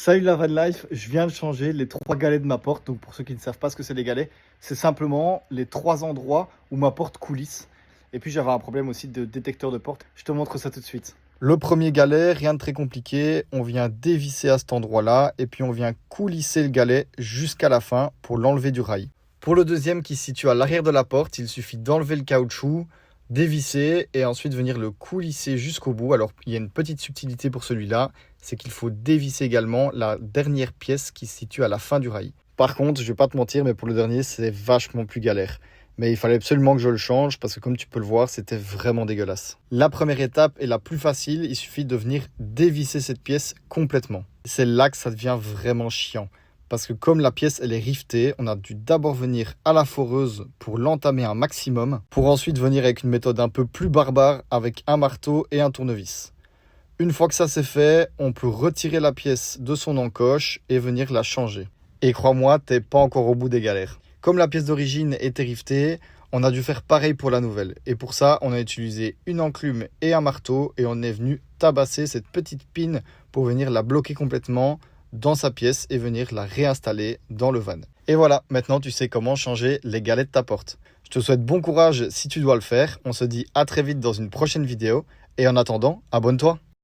Salut la van life, je viens de changer les 3 galets de ma porte. Donc pour ceux qui ne savent pas ce que c'est les galets, c'est simplement les 3 endroits où ma porte coulisse. Et puis j'avais un problème aussi de détecteur de porte. Je te montre ça tout de suite. Le premier galet, rien de très compliqué. On vient dévisser à cet endroit-là et puis on vient coulisser le galet jusqu'à la fin pour l'enlever du rail. Pour le deuxième qui se situe à l'arrière de la porte, il suffit d'enlever le caoutchouc, dévisser et ensuite venir le coulisser jusqu'au bout. Alors il y a une petite subtilité pour celui-là, c'est qu'il faut dévisser également la dernière pièce qui se situe à la fin du rail. Par contre, je vais pas te mentir, mais pour le dernier, c'est vachement plus galère. Mais il fallait absolument que je le change parce que comme tu peux le voir, c'était vraiment dégueulasse. La première étape est la plus facile, il suffit de venir dévisser cette pièce complètement. C'est là que ça devient vraiment chiant. Parce que comme la pièce elle est rivetée, on a dû d'abord venir à la foreuse pour l'entamer un maximum, pour ensuite venir avec une méthode un peu plus barbare avec un marteau et un tournevis. Une fois que ça c'est fait, on peut retirer la pièce de son encoche et venir la changer. Et crois-moi, t'es pas encore au bout des galères. Comme la pièce d'origine était rivetée, on a dû faire pareil pour la nouvelle. Et pour ça, on a utilisé une enclume et un marteau et on est venu tabasser cette petite pine pour venir la bloquer complètement dans sa pièce et venir la réinstaller dans le van. Et voilà, maintenant tu sais comment changer les galets de ta porte. Je te souhaite bon courage si tu dois le faire. On se dit à très vite dans une prochaine vidéo. Et en attendant, abonne-toi.